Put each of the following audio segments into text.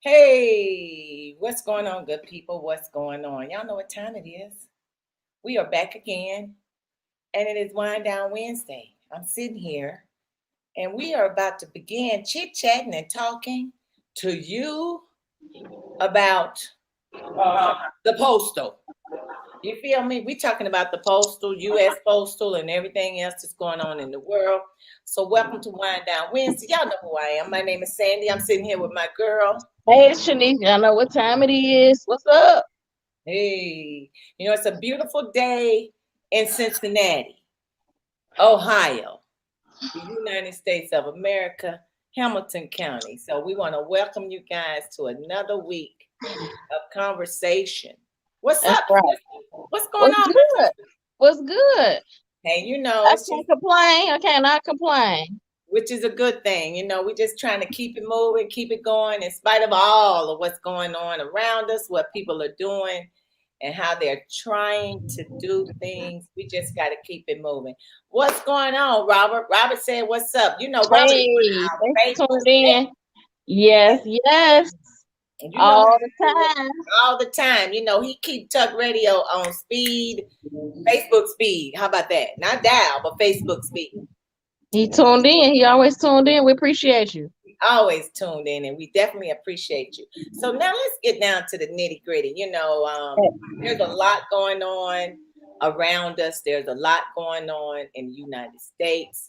Hey, what's going on, good people? What's going on? Y'all know what time it is. We are back again, and it is Wind Down Wednesday. I'm sitting here, and we are about to begin chit chatting and talking to you about the postal. You feel me? We talking about the postal, U.S. postal, and everything else that's going on in the world. So, welcome to Wind Down Wednesday. Y'all know who I am. My name is Sandy. I'm sitting here with my girl. Hey, it's Shanice. Y'all know what time it is. What's up? Hey, it's a beautiful day in Cincinnati, Ohio, the United States of America, Hamilton County. So we want to welcome you guys to another week of conversation. What's That's up, right. sister? What's going What's on, my good? sister? What's good? Hey, I it's just can't complain. I cannot complain. which is a good thing. We're just trying to keep it moving, keep it going in spite of all of what's going on around us, what people are doing, and how they're trying to do things. We just got to keep it moving. What's going on, Robert? Robert said, "What's up?" Robert is Hey, thanks on for Facebook. tuning in. Yes, yes, And you know how all I the do it time. all the time. He keep Tuck Radio on speed, Facebook speed. How about that? Not dial, but Facebook speed. He tuned in. He always tuned in. We appreciate you. Always tuned in, and we definitely appreciate you. So now let's get down to the nitty gritty. There's a lot going on around us. There's a lot going on in the United States.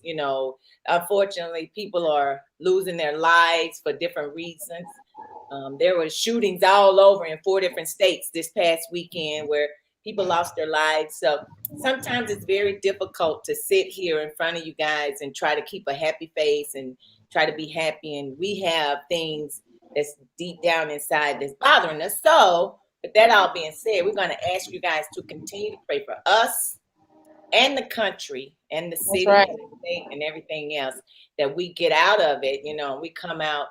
Unfortunately, people are losing their lives for different reasons. There were shootings all over in 4 different states this past weekend where people lost their lives. So sometimes it's very difficult to sit here in front of you guys and try to keep a happy face and try to be happy. And we have things that's deep down inside that's bothering us. So, with that all being said, we're going to ask you guys to continue to pray for us and the country and the That's city right. and the state and everything else that we get out of it, and we come out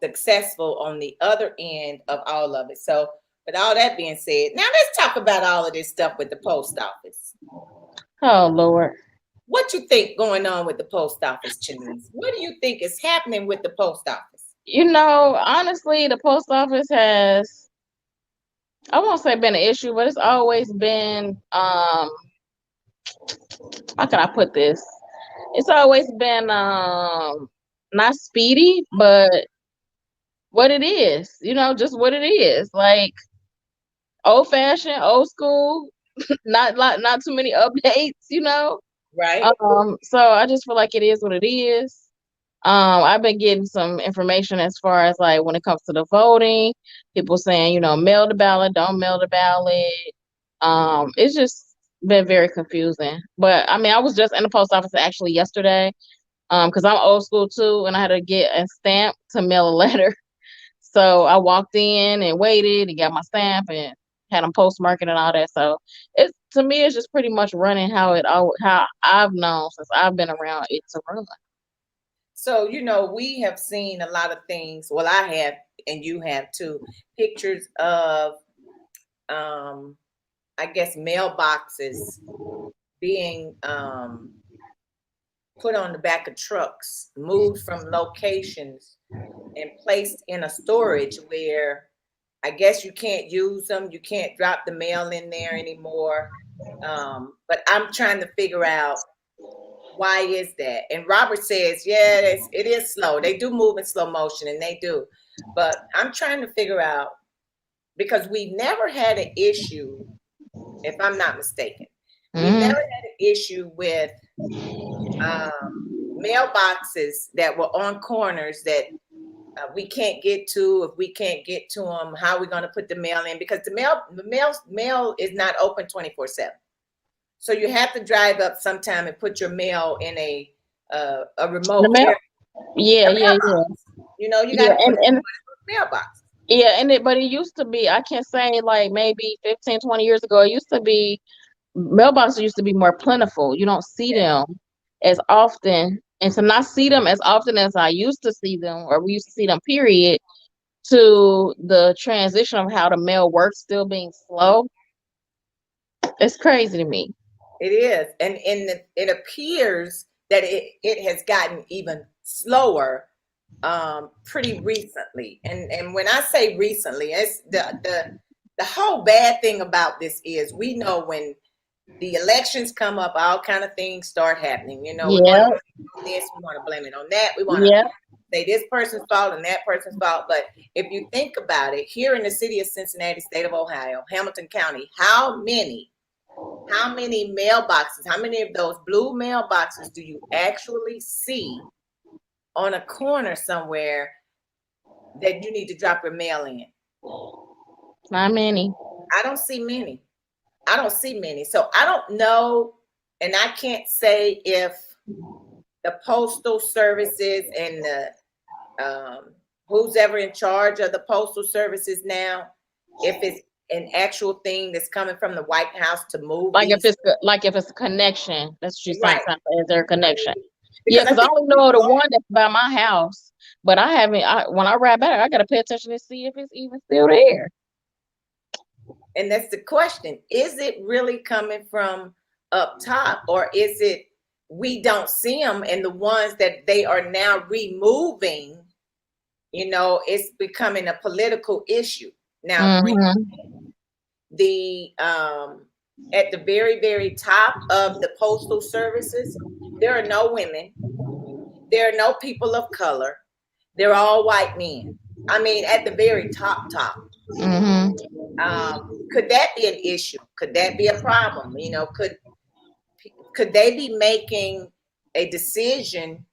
successful on the other end of all of it. So, with all that being said, now let's talk about all of this stuff with the post office. Oh Lord. What you think going on with the post office, Chinese? What do you think is happening with the post office? Honestly, the post office has, I won't say been an issue, but it's always been how can I put this? It's always been not speedy, but what it is, just what it is. Like old fashioned, old school, not too many updates. Right? So I just feel like it is what it is. I've been getting some information as far as like when it comes to the voting, people saying, mail the ballot, don't mail the ballot. It's just been very confusing. But I mean, I was just in the post office actually yesterday, because I'm old school too, and I had to get a stamp to mail a letter. So I walked in and waited and got my stamp and had them postmark it and all that. So it's, to me, it's just pretty much running how I've known since I've been around it to run. So, we have seen a lot of things. Well, I have, and you have too, pictures of, um, I guess, mailboxes being put on the back of trucks, moved from locations and placed in a storage where I guess you can't use them. You can't drop the mail in there anymore. But I'm trying to figure out why is that. And Robert says, yeah, it is slow. They do move in slow motion, and they do. But I'm trying to figure out because we never had an issue, if I'm not mistaken. We never Hmm. had an issue with mailboxes that were on corners that we can't get to. If we can't get to them, how are we going to put the mail in? Because the mail is not open 24/7. So you have to drive up sometime and put your mail in a The remote mail, area, yeah, a yeah, yeah, mailbox. You got yeah, to put it and in a mailbox. yeah, but it used to be. I can say like maybe 15, 20 years ago, it used to be mailboxes used to be more plentiful. You don't see Yes. them as often, and to not see them as often as I used to see them, or we used to see them, period, to the transition of how the mail works still being slow, it's crazy to me. It is, and it appears that it has gotten even slower pretty recently. And when I say recently, it's the whole bad thing about this is we know when the elections come up, all kind of things start happening. You know, we want to Yeah, blame it on this, we want to blame it on that, we want to yeah. say this person's fault and that person's fault. But if you think about it, here in the city of Cincinnati, state of Ohio, Hamilton County, how many mailboxes, how many of those blue mailboxes do you actually see on a corner somewhere that you need to drop your mail in? Not many. I don't see many. I don't see many. So I don't know, and I can't say if the postal services and the who's ever in charge of the postal services now, if it's an actual thing that's coming from the White House to move these. Like if it's a connection, that's what you're saying. Right. Is there a connection? Yeah, Because I because I think only know the one that's by my house, but I haven't. When I ride back, I gotta pay attention to see if it's even still there. and that's the question. Is it really coming from up top, or is it we don't see them, and the ones that they are now removing, it's becoming a political issue. Now, Mm-hmm. the at the very, very top of the postal services, there are no women, there are no people of color, they're all white men. I mean, at the very top. Mm-hmm. Could that be an issue? Could that be a problem? Could they be making a decision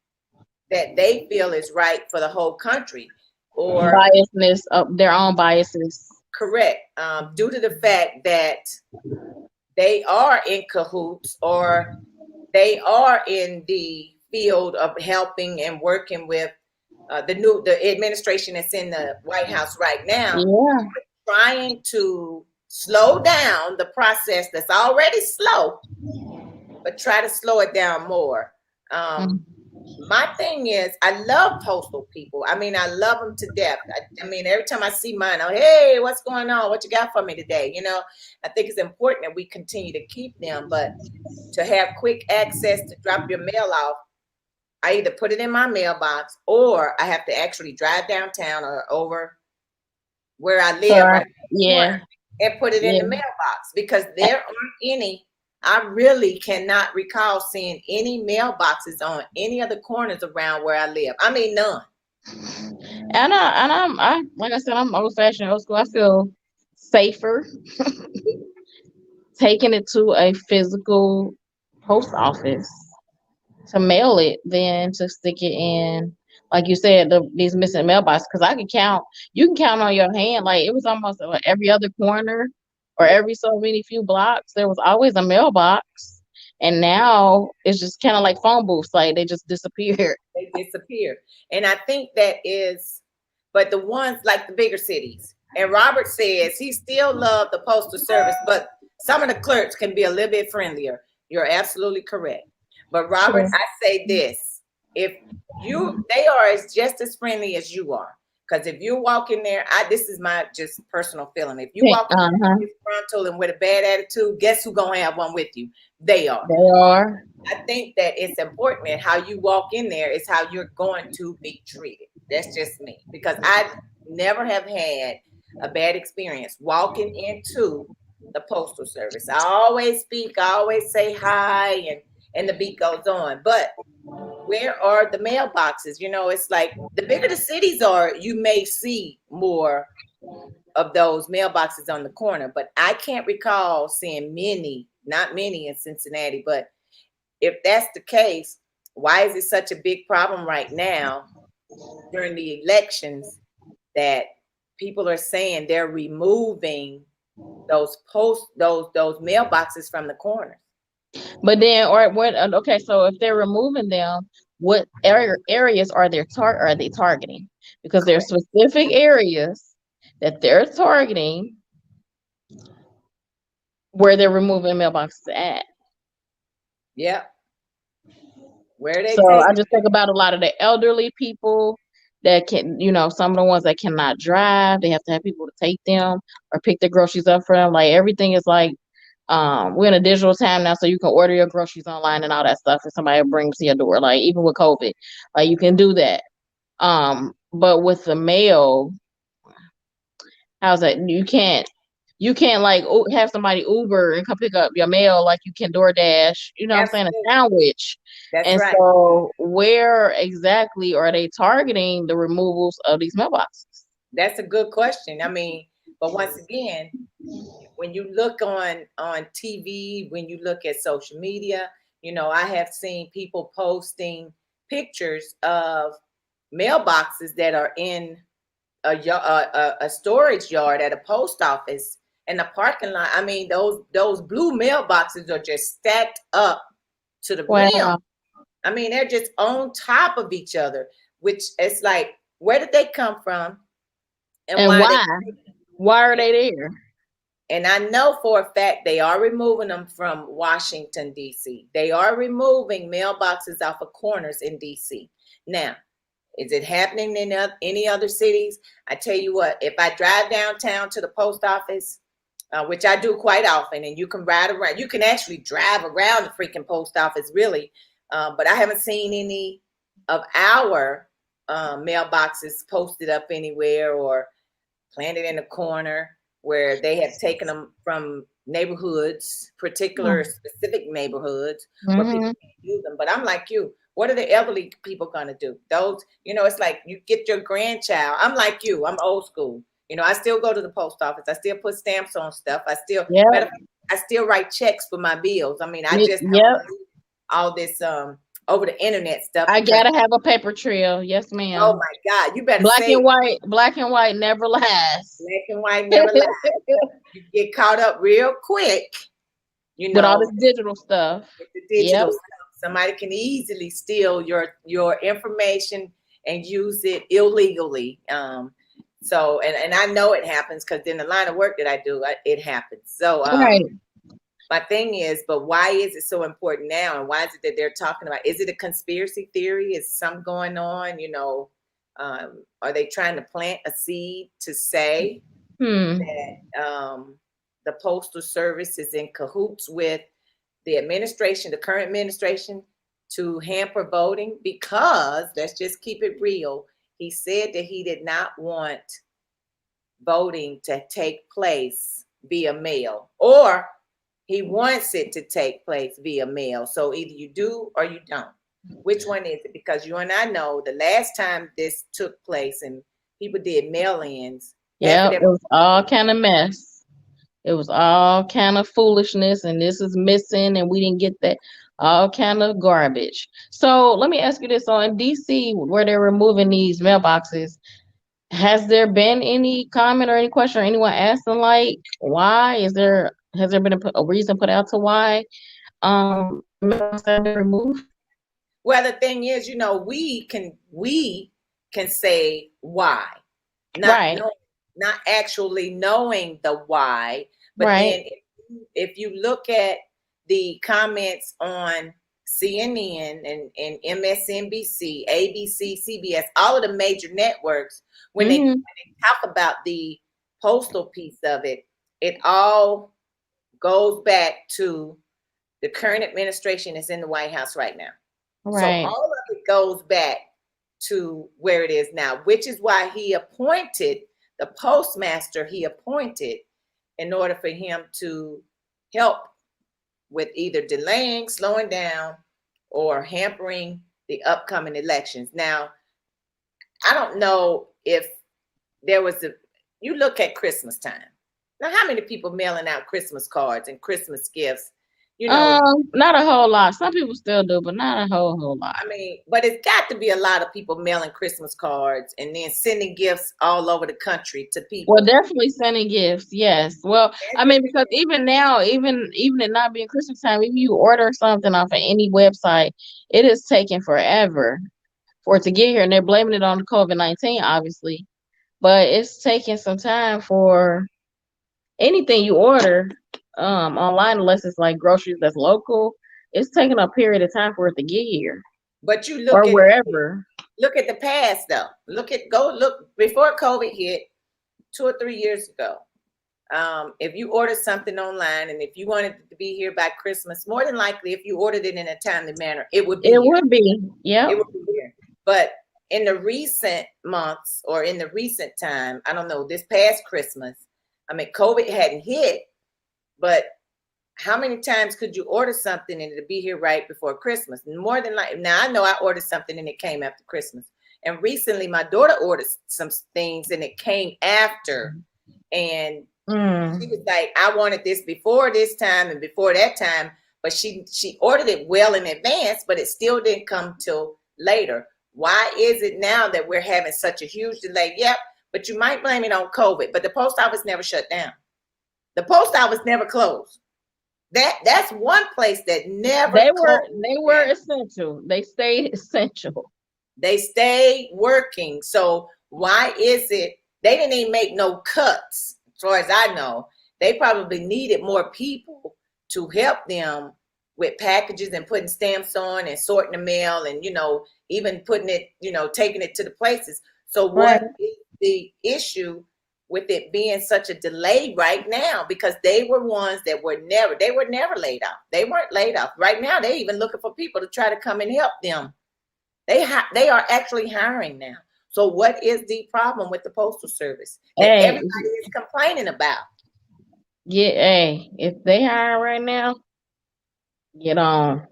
that they feel is right for the whole country, or Biasness of their own biases. correct, due to the fact that they are in cahoots, or they are in the field of helping and working with the administration that's in the White House right now, Yeah. trying to slow down the process that's already slow, but try to slow it down more. Um, Mm. my thing is, I love postal people. I mean, I love them to death. I mean, every time I see mine, oh, hey, what's going on? What you got for me today? I think it's important that we continue to keep them, but to have quick access to drop your mail off, I either put it in my mailbox or I have to actually drive downtown or over where I So live right in the yeah, corner and put it in yeah. the mailbox, because there aren't any. I really cannot recall seeing any mailboxes on any of the corners around where I live. I mean, none. I like I said, I'm old fashioned, old school. I feel safer taking it to a physical post office to mail it than to stick it in, like you said, these missing mailboxes. Because you can count on your hand. Like it was almost every other corner or Yeah, every so many few blocks, there was always a mailbox. And now it's just kind of like phone booths, like they just disappeared. they disappear. And I think that is, but the ones like the bigger cities, and Robert says he still loved the postal service, but some of the clerks can be a little bit friendlier. You're absolutely correct. But Robert, True. I say this: if they are as just as friendly as you are. Because if you walk in there, this is my just personal feeling. If you walk in Uh-huh. there disgruntled and with a bad attitude, guess who's gonna have one with you? They are. They are. I think that it's important that how you walk in there is how you're going to be treated. That's just me, because I never have had a bad experience walking into the postal service. I always speak, I always say hi, and the beat goes on. But where are the mailboxes? It's like the bigger the cities are, you may see more of those mailboxes on the corner. But I can't recall seeing many, not many in Cincinnati, but if that's the case, why is it such a big problem right now during the elections that people are saying they're removing those mailboxes from the corners? But then, or what? Okay, so if they're removing them, what areas are they targeting? Because there's Correct. specific areas that they're targeting where they're removing mailboxes at. Yep. Where are they So I taking? just think about a lot of the elderly people that can, some of the ones that cannot drive, they have to have people to take them or pick the groceries up for them. Like everything is like, we're in a digital time now, so you can order your groceries online and all that stuff, and somebody brings to your door. Like even with COVID, like you can do that. But with the mail, how's that? You can't like have somebody Uber and come pick up your mail like you can DoorDash, you know what I'm saying, a Absolutely. sandwich. That's And right. so where exactly are they targeting the removals of these mailboxes? That's a good question. I mean, but once again, when you look on TV, when you look at social media, I have seen people posting pictures of mailboxes that are in a storage yard at a post office in the parking lot. I mean, those blue mailboxes are just stacked up to the brim. Wow. I mean, they're just on top of each other, which it's like, where did they come from, and And why are they? why? Why are they there? And I know for a fact they are removing them from Washington, D.C. They are removing mailboxes off of corners in D.C. Now, is it happening in any other cities? I tell you what, if I drive downtown to the post office, which I do quite often, and you can ride around, you can actually drive around the freaking post office, really. But I haven't seen any of our mailboxes posted up anywhere or planted in a corner where they have taken them from neighborhoods, particular specific neighborhoods where people Mm-hmm. can't use them. But I'm like you. What are the elderly people going to do? Those, it's like you get your grandchild. I'm like you. I'm old school. I still go to the post office. I still put stamps on stuff. Matter Yep. of fact, I still write checks for my bills. I mean, I just Yep. don't do all this over the internet stuff I because, gotta have a paper trail. Yes, oh ma'am. my God, you better save. Black and white never lasts. Black and white never lie. You get caught up real quick, you With all know, this digital stuff. with the Yep. digital stuff. Somebody can easily steal your information and use it illegally. So and I know it happens because in the line of work that I do, it happens. So Right. my thing is, but why is it so important now, and why is it that they're talking about? Is it a conspiracy theory? Is something going on? Are they trying to plant a seed to say Hmm. that the Postal Service is in cahoots with the administration, the current administration, to hamper voting? Because let's just keep it real. He said that he did not want voting to take place via mail, or he wants it to take place via mail. So either you do or you don't. Which one is it? Because you and I know the last time this took place and people did mail-ins, half of Yep. them. It was all kind of mess. It was all kind of foolishness, and this is missing, and we didn't get that. All kind of garbage. So let me ask you this: so in DC, where they're removing these mailboxes, has there been any comment or any question or anyone asking like why? Has there been a reason put out to why the mailboxes have been removed? Well, the thing is, we can say why, not Right, know, not actually knowing the why. But right. then if you look at the comments on CNN and MSNBC, ABC, CBS, all of the major networks, when they Mm-hmm. talk about the postal piece of it, it all goes back to the current administration is in the White House right now. So Right. all of it goes back to where it is now, which is why he appointed the postmaster he appointed in order for him to help with either delaying, slowing down, or hampering the upcoming elections. Now, I don't know if there was you look at Christmas time. Now, how many people mailing out Christmas cards and Christmas gifts? You know, Not a whole lot. Some people still do, but not a whole lot. I mean, but it's got to be a lot of people mailing Christmas cards and then sending gifts all over the country to Well, people. definitely sending gifts. Yes. Well, I mean, because even now, even it not being Christmas time, if you order something off of any website, it is taking forever for it to get here, and they're blaming it on the COVID-19, obviously. But it's taking some time for anything you order online, unless it's like groceries that's local. It's taking a period of time for it to get here But you or wherever. look at the past though. Go look before COVID hit 2 or 3 years ago. If you ordered something online and if you wanted it to be here by Christmas, more than likely, if you ordered it in a timely manner, it would be It here. would be. It Yep. would be here. But in the recent months or in the recent time, I don't know, this past Christmas, I mean, COVID hadn't hit, but how many times could you order something and it'll be here right before Christmas? More than like, now I know I ordered something and it came after Christmas. And recently my daughter ordered some things and it came after. And she was like, I wanted this before this time and before that time, but she ordered it well in advance, but it still didn't come till later. Why is it now that we're having such a huge delay? Yep, but you might blame it on COVID, but the post office never shut down. The post office never closed. That's one place that never closed. They were essential. They stayed essential. They stayed working. So why is it they didn't even make no cuts? As far as I know, they probably needed more people to help them with packages and putting stamps on and sorting the mail and even putting it, taking it to the places. So what is the issue with it being such a delay right now? Because they were ones that were never laid off. They weren't laid off. Right now, they're even looking for people to try to come and help them. They are actually hiring now. So what is the problem with the Postal Service that everybody is complaining about? Yeah, hey, if they hire right now, get on.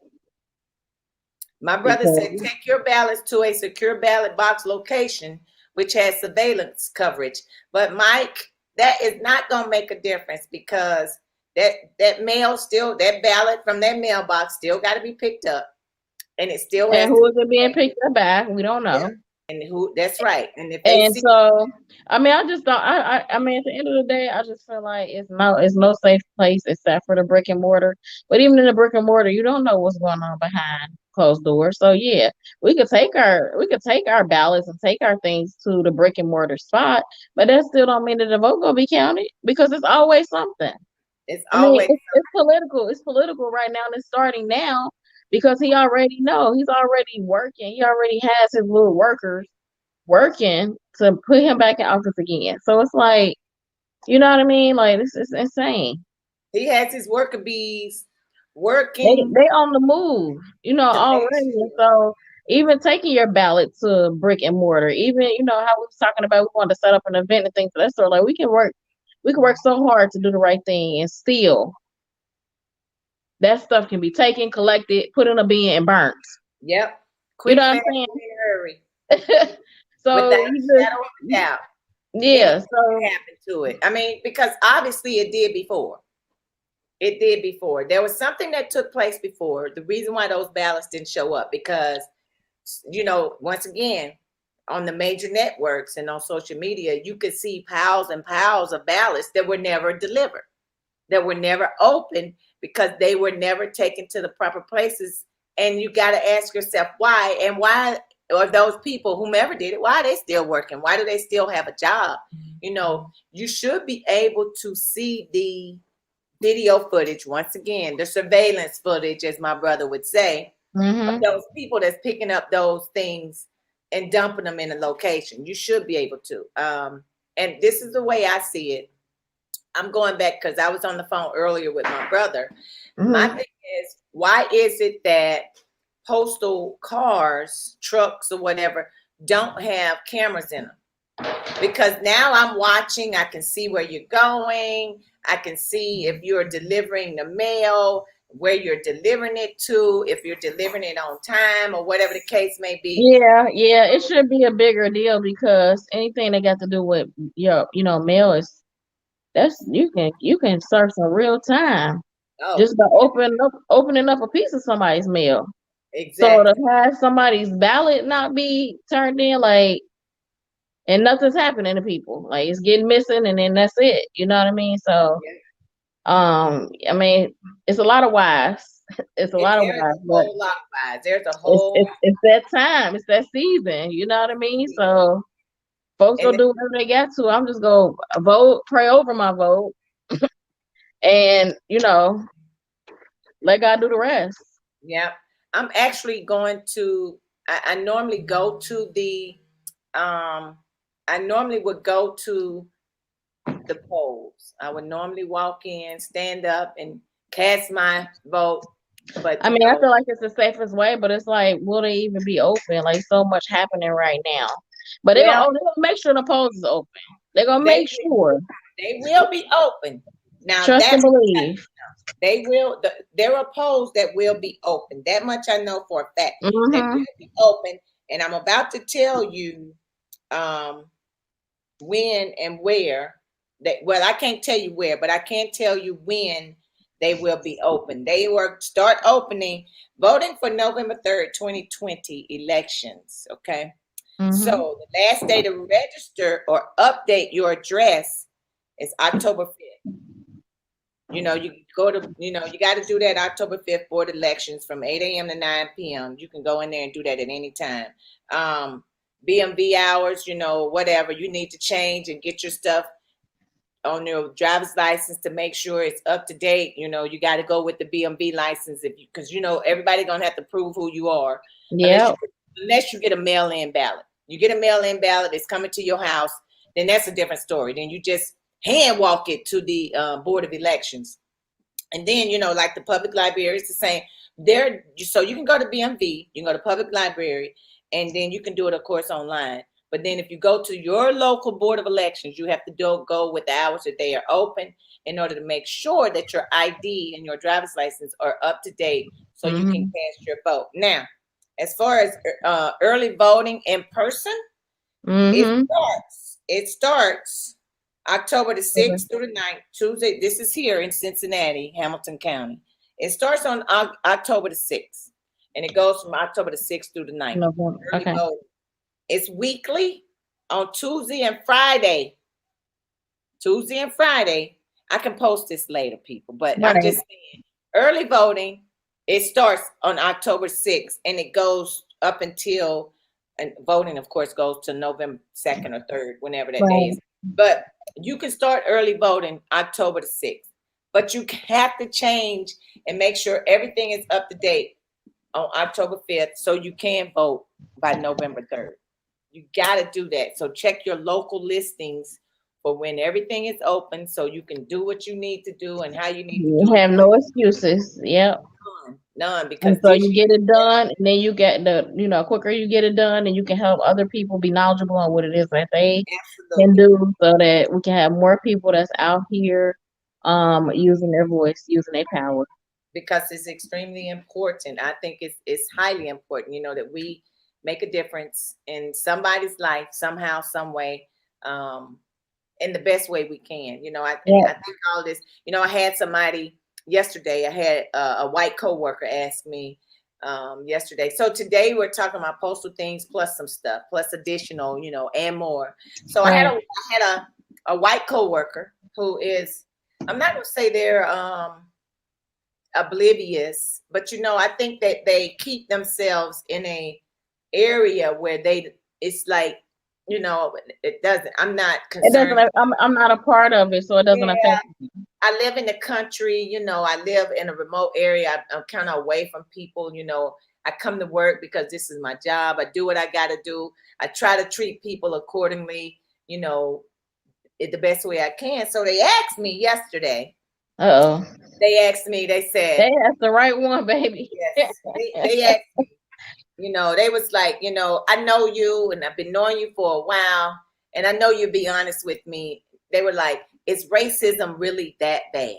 My brother said, take your ballots to a secure ballot box location, which has surveillance coverage. But Mike, that is not going to make a difference because that mail still, that ballot from that mailbox still got to be picked up. And it still has. And who is it being picked up by? We don't know. Yeah. And who? That's right. And if they so, I mean, I just don't. I mean, at the end of the day, I just feel like it's no safe place except for the brick and mortar. But even in the brick and mortar, you don't know what's going on behind closed doors. So yeah, we could take our ballots and take our things to the brick and mortar spot, but that still don't mean that the vote gonna be counted because it's always something. It's political. It's political right now, and it's starting now. Because he's already working. He already has his little workers working to put him back in office again. So it's like, you know what I mean? Like this is insane. He has his worker bees working. They on the move, already. So even taking your ballot to brick and mortar, even how we was talking about we wanted to set up an event and things of that sort. Like we can work so hard to do the right thing and still that stuff can be taken, collected, put in a bin, and burnt. Yep. Quick, fast, in a hurry. So yeah. So happened to it. I mean, because obviously it did before. It did before. There was something that took place before. The reason why those ballots didn't show up because, once again, on the major networks and on social media, you could see piles and piles of ballots that were never delivered, that were never opened because they were never taken to the proper places. And you got to ask yourself why, and why are those people, whomever did it, why are they still working? Why do they still have a job? You should be able to see the video footage, once again, the surveillance footage, as my brother would say, of those people that's picking up those things and dumping them in a location. You should be able to. And this is the way I see it. I'm going back because I was on the phone earlier with my brother. My thing is, why is it that postal cars, trucks, or whatever don't have cameras in them? Because now I'm watching, I can see where you're going. I can see if you're delivering the mail, where you're delivering it to, if you're delivering it on time or whatever the case may be. Yeah, it should be a bigger deal because anything that got to do with mail is you can serve some real time just by opening up a piece of somebody's mail. Exactly. So to have somebody's ballot not be turned in, like, and nothing's happening to people, like it's getting missing, and then that's it. You know what I mean? So, I mean, it's a lot of whys. It's a lot of whys. There's a whole. It's that time. It's that season. You know what I mean? So. Folks gonna do whatever they got to. I'm just gonna vote, pray over my vote, and let God do the rest. Yeah, I'm actually going to. I normally go to the. I normally would go to the polls. I would normally walk in, stand up, and cast my vote But I mean, I feel like it's the safest way, but it's like, will they even be open? Like, so much happening right now. But well, they're gonna make sure the polls is open. They're gonna they make sure. they will be open. Now Trust that and believe. they will. There are polls that will be open. That much I know for a fact. They Mm-hmm. will be open, and I'm about to tell you um, when and where. Well, I can't tell you where, but I can tell you when they will be open. They will start opening voting for November 3rd, 2020 elections. Okay. Mm-hmm. So the last day to register or update your address is October 5th. You go to, you got to do that October 5th board elections from 8 a.m. to 9 p.m. You can go in there and do that at any time. Um, BMV hours, whatever you need to change and get your stuff on your driver's license to make sure it's up to date. You got to go with the BMV license because everybody gonna have to prove who you are unless you Yep. unless you get a mail-in ballot. You get a mail-in ballot, it's coming to your house. Then that's a different story. Then you just hand walk it to the board of elections, and then like the public library, it's the same. There, so you can go to BMV, you can go to public library, and then you can do it, of course, online. But then if you go to your local board of elections, you have to go with the hours that they are open in order to make sure that your ID and your driver's license are up to date so you can Mm-hmm. cast your vote. Now, as far as early voting in person, it Mm-hmm. starts. It starts October the Okay. 6th through the 9th, Tuesday. This is here in Cincinnati, Hamilton County. It starts on October the 6th, and it goes from October the 6th through the 9th. November. Early Okay. voting. It's weekly on Tuesday and Friday. Tuesday and Friday. I can post this later, people, but I'm Right. just saying early voting, it starts on October 6th and it goes up until, and voting, of course, goes to November 2nd or 3rd, whenever that day Right. is. But you can start early voting October the 6th, but you have to change and make sure everything is up to date on October 5th so you can vote by November 3rd. You got to do that. So check your local listings for when everything is open so you can do what you need to do and how you need to You do it. have no excuses. Yep. None, And because so this you get it done, and then you get quicker you get it done, and you can help other people be knowledgeable on what it is that they year, can absolutely, do so that we can have more people that's out here using their voice, using their power. because it's extremely important. I think it's highly important, that we make a difference in somebody's life somehow, some way. In the best way we can. And Yeah. I think all this, I had somebody yesterday, I had a white coworker ask me yesterday. So today we're talking about postal things plus some stuff, plus additional, and more. So Right. I had a white coworker who is, I'm not gonna say they're oblivious, but I think that they keep themselves in a area where it's like, it doesn't, I'm not It doesn't. concerned. I'm not a part of it, so it doesn't Yeah, affect me. I live in the country, I live in a remote area. I'm kind of away from people, I come to work because this is my job. I do what I got to do. I try to treat people accordingly, the best way I can. So they asked me yesterday, Uh oh. they said, They asked the right one, baby. yes, they asked me, they was like, I know you and I've been knowing you for a while. And I know you'll be honest with me. They were like, is racism really that bad?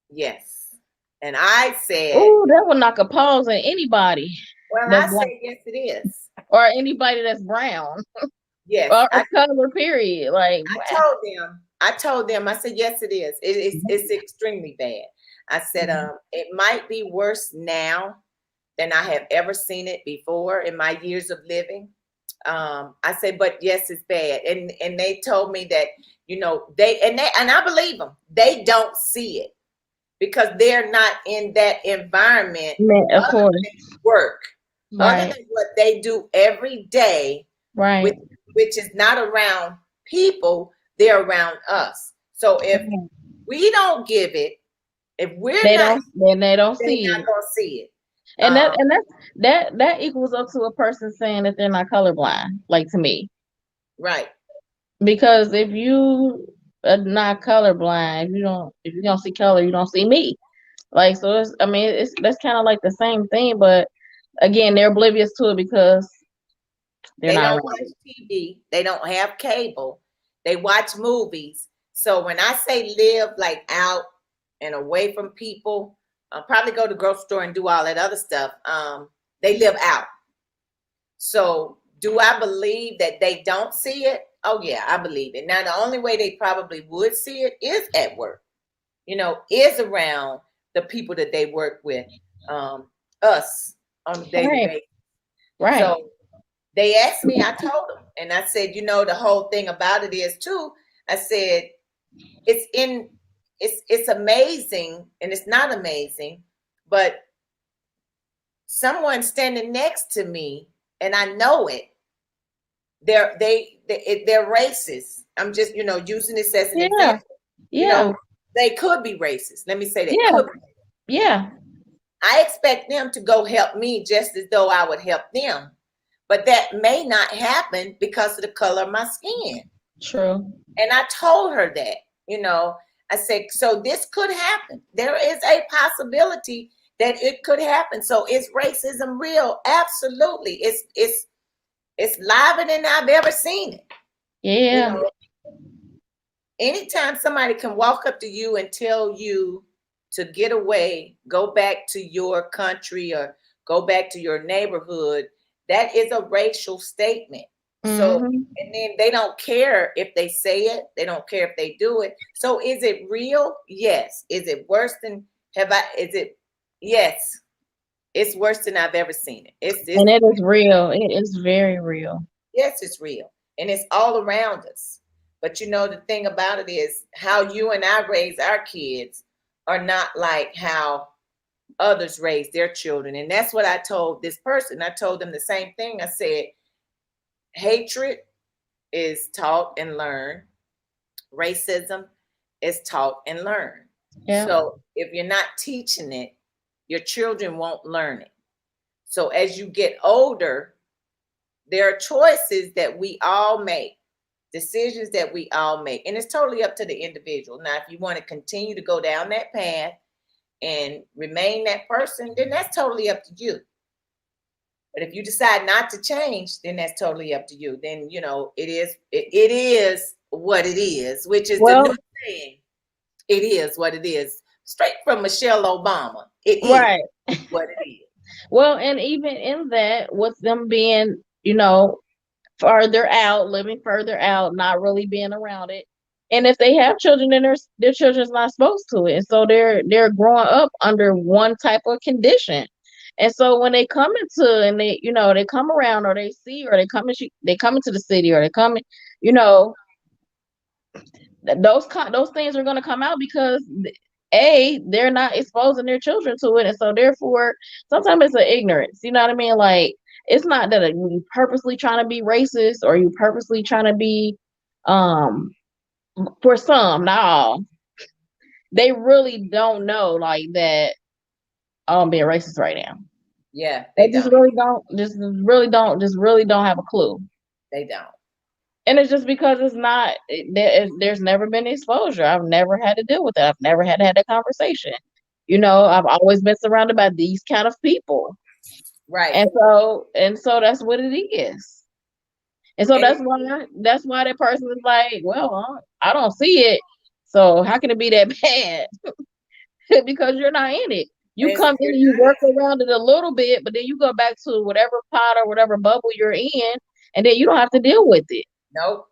Yes. And I said, Ooh, that would knock a pause on anybody well, that's I black said, yes, it is. or anybody that's brown Yes. or color. Period. Like what? I told them, I said, yes, it is. It's extremely bad. I said, it might be worse now than I have ever seen it before in my years of living. I said, but yes, it's bad. And they told me that, and I believe them. They don't see it because they're not in that environment Man, of other course. than work, other Right. than what they do every day, Right. which which is not around people, they're around us. So if we don't give it, if we're They not, don't. Then they don't they're see not it. gonna see it. And Um, that equals up to a person saying that they're not colorblind, like to me. right. Because if you are not colorblind, if you don't see color, you don't see me. Like, so it's, I mean, it's that's kind of like the same thing, but again, they're oblivious to it because they're They not don't around watch it. TV. They don't have cable. They watch movies. So when I say live like out and away from people, I'll probably go to the grocery store and do all that other stuff. They live out. So do I believe that they don't see it? Oh yeah, I believe it. Now the only way they probably would see it is at work. Is around the people that they work with, um, us on a daily Right, basis. right. So they asked me, I told them, and I said, the whole thing about it is too. I said it's in, it's amazing, and it's not amazing, but someone standing next to me, and I know it. They're racist. I'm just using this as an Yeah, example. You yeah, know, they could be racist. Let me say they yeah, could be. yeah. I expect them to go help me just as though I would help them. But that may not happen because of the color of my skin. True. And I told her that, you know, I said, so this could happen. There is a possibility that it could happen. So is racism real? Absolutely. It's liver than I've ever seen it. You Yeah. know, anytime somebody can walk up to you and tell you to get away, go back to your country or go back to your neighborhood, that is a racial statement. So, Hmm. and then they don't care if they say it, they don't care if they do it. So, is it real? Yes. Is it worse than is it? Yes, it's worse than I've ever seen it. It's And it is real. It is very real. Yes, it's real and it's all around us. But the thing about it is how you and I raise our kids are not like how others raise their children. And that's what I told this person. I told them the same thing. I said, hatred is taught and learned, racism is taught and learned. Yeah. So if you're not teaching it, your children won't learn it. So as you get older, there are choices that we all make, decisions that we all make, and it's totally up to the individual. Now, if you want to continue to go down that path and remain that person, then that's totally up to you. But if you decide not to change, then that's totally up to you. Then it is what it is, which is the new Well, saying. It is what it is. Straight from Michelle Obama. It is right. what it is. Well, and even in that, with them being, further out, living further out, not really being around it. And if they have children, then their children's not supposed to it. And so they're growing up under one type of condition. And so when they come into and they come around or they see or they come into the city or they come in, you know, those things are gonna come out because they're not exposing their children to it, and so therefore sometimes it's an ignorance. You know what I mean? Like it's not that you purposely trying to be racist or you purposely trying to be um for some, not all. They really don't know like that. Oh, I'm being racist right now. Yeah, They they don't. just really don't have a clue. They don't. And it's just because it's not there's never been exposure. I've never had to deal with that. I've never had to have that conversation. I've always been surrounded by these kind of people. Right. And so that's what it is. And so And that's why that person is like, well, I don't see it. So how can it be that bad? Because you're not in it. You come in you're and you not. work around it a little bit, but then you go back to whatever pot or whatever bubble you're in, and then you don't have to deal with it. Nope.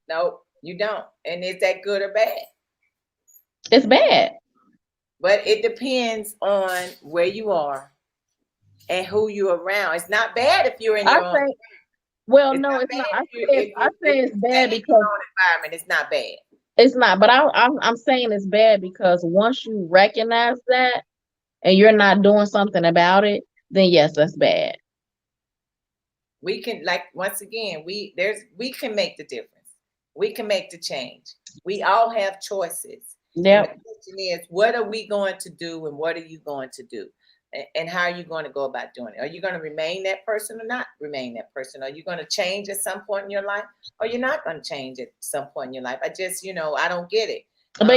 Nope. You don't. And is that good or bad? It's bad. But it depends on where you are and who you're around. It's not bad if you're in I your own. say, well, It's no, not it's not. bad I if you say it's, if I you say if it's you bad stay in your because own environment. It's not bad. it's not. But I'm saying it's bad because once you recognize that and you're not doing something about it, then yes, that's bad. We can, like, once again, we can make the difference. We can make the change. We all have choices. And the Yep. question is, what are we going to do and what are you going to do? And how are you going to go about doing it? Are you going to remain that person or not remain that person? Are you going to change at some point in your life or you're not going to change at some point in your life? I don't get it. Um,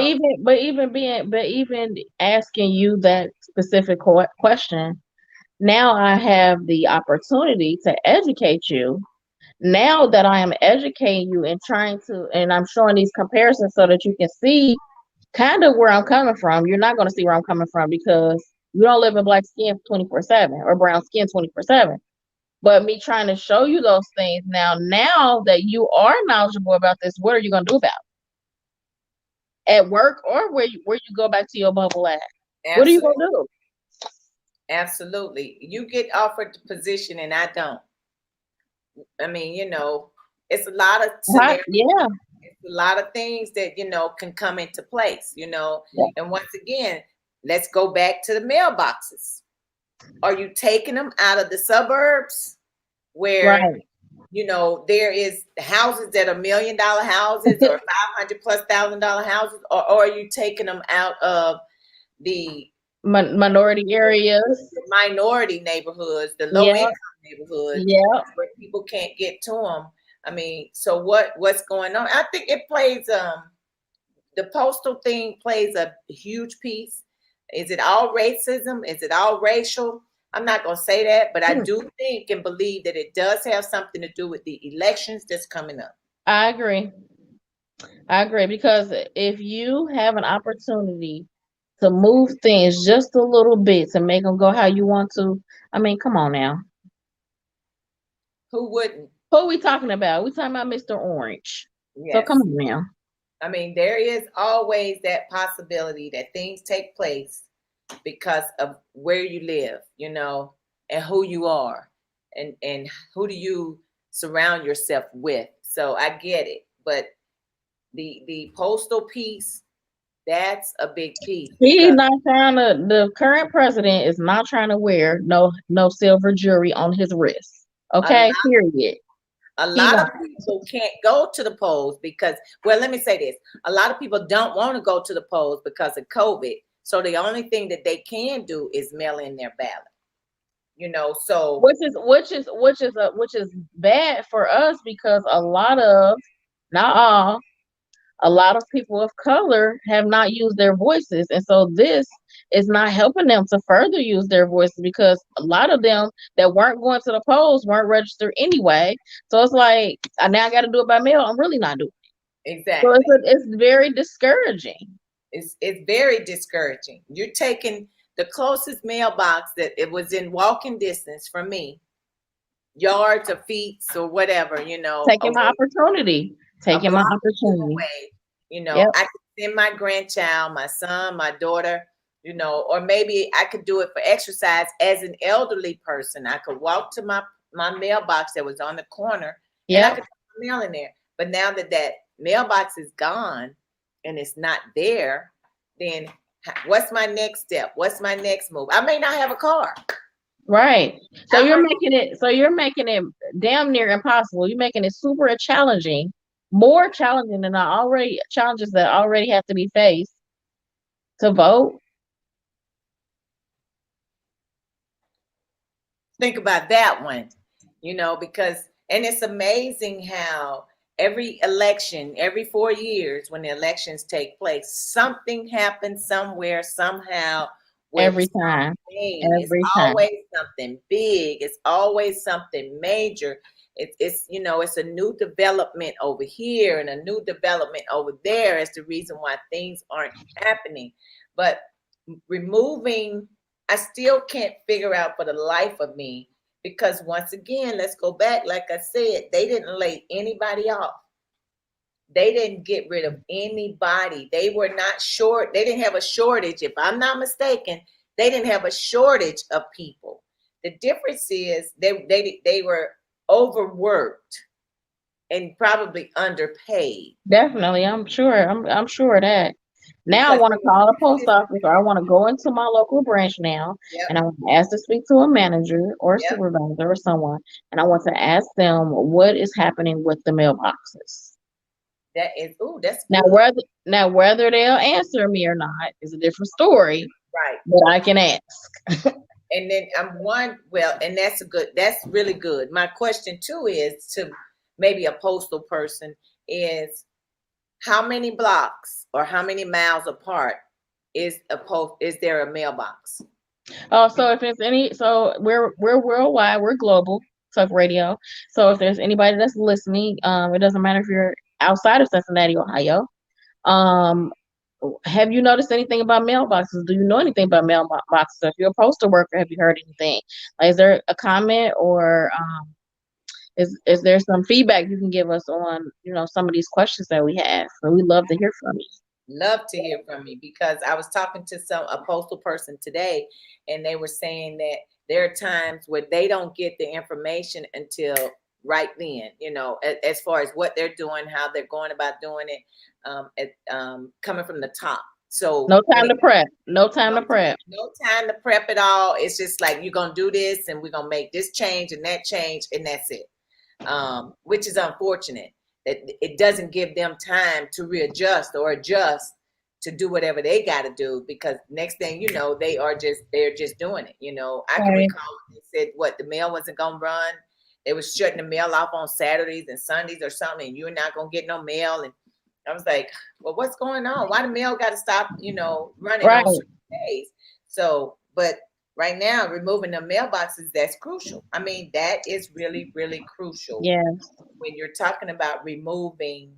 but even asking you that specific question, now I have the opportunity to educate you. Now that I am educating you and and I'm showing these comparisons so that you can see kind of where I'm coming from. You're not going to see where I'm coming from because you don't live in black skin 24/7 or brown skin 24/7. But me trying to show you those things now that you are knowledgeable about this, what are you going to do about it? At work or where you go back to your bubble at? What are you going absolutely, to do? absolutely. You get offered the position, and I don't. I mean, it's a lot of Right? scenarios, Yeah. a lot of things that can come into place. Yeah. And once again, let's go back to the mailboxes. Are you taking them out of the suburbs where Right. there is houses that are $1 million houses or 500 plus $1,000 houses, or are you taking them out of the Minority areas. minority neighborhoods, the low Yeah. income neighborhoods Yeah. where people can't get to them? I mean, so what's going on? I think it plays the postal thing plays a huge piece. Is it all racism? Is it all racial? I'm not going to say that, but I do think and believe that it does have something to do with the elections that's coming up. I agree. I agree because if you have an opportunity to move things just a little bit to make them go how you want to, I mean, come on now. Who wouldn't? Who are we talking about? We talking about Mr. Orange. So come Yes. on now. I mean, there is always that possibility that things take place because of where you live, and who you are, and who do you surround yourself with. So I get it, but the postal piece, that's a big piece He's because not trying to. The current president is not trying to wear no silver jewelry on his wrist. a Okay, lot, period. a He lot not. of people can't go to the polls because, well, let me say this: a lot of people don't want to go to the polls because of COVID. So the only thing that they can do is mail in their ballot. So Which is bad for us because not all, a lot of people of color have not used their voices, and so this is not helping them to further use their voices because a lot of them that weren't going to the polls weren't registered anyway. So it's like now I got to do it by mail. I'm really not doing it. So exactly. it's very discouraging. It's very discouraging. You're taking the closest mailbox that it was in walking distance from me, yards or feet or whatever, Taking my away, opportunity. a Taking block my or two opportunity. away. Yep. I could send my grandchild, my son, my daughter, or maybe I could do it for exercise as an elderly person. I could walk to my mailbox that was on the corner and I Yep. could put my mail in there. But now that mailbox is gone and it's not there, then what's my next step? What's my next move? I may not have a car. Right. So I you're might. making it damn near impossible. You're making it super challenging, more challenging than I already challenges that already have to be faced to vote. Think about that one, because, and it's amazing how every election, every 4 years, when the elections take place, something happens somewhere, somehow, with Every time. something. It's Every time. always something big, it's always something major. It's a new development over here and a new development over there as the reason why things aren't happening. But removing, I still can't figure out for the life of me, because once again, let's go back. Like I said, they didn't lay anybody off. They didn't get rid of anybody. They were not short. They didn't have a shortage. If I'm not mistaken, they didn't have a shortage of people. The difference is they were overworked and probably underpaid Definitely. I'm sure of that. Now I because want they to call the were post office or I want to go into my local branch now yep, and I want to ask to speak to a manager or a yep. supervisor or someone and I want to ask them what is happening with the mailboxes. That's Now good. whether they'll answer me or not is a different story, Right. but I can ask. And then and that's really good. My question too is to maybe a postal person is, How many blocks or how many miles apart is a post? Is there a mailbox? Oh, so if it's any, so we're worldwide, we're global talk radio. So if there's anybody that's listening, it doesn't matter if you're outside of Cincinnati, Ohio. Um, have you noticed anything about mailboxes? Do you know anything about mailboxes? If you're a postal worker, have you heard anything? Like, is there a comment or is there some feedback you can give us on, some of these questions that we have? So we love to hear from you. Love to hear from you because I was talking to a postal person today, and they were saying that there are times where they don't get the information until right then. As far as what they're doing, how they're going about doing it, coming from the top. So No when time it to prep. No time no to prep. no time to prep at all. It's just like you're gonna do this, and we're gonna make this change and that change, and that's it. Which is unfortunate that it doesn't give them time to readjust or adjust to do whatever they got to do, because next thing you know, they're just doing it. I can Right. recall they said what the mail wasn't gonna run. They was shutting the mail off on Saturdays and Sundays or something, and you're not gonna get no mail. And I was like, well, what's going on? Why the mail got to stop, running Right. on certain days? So, but right now, removing the mailboxes, that's crucial. I mean, that is really, really crucial Yeah. when you're talking about removing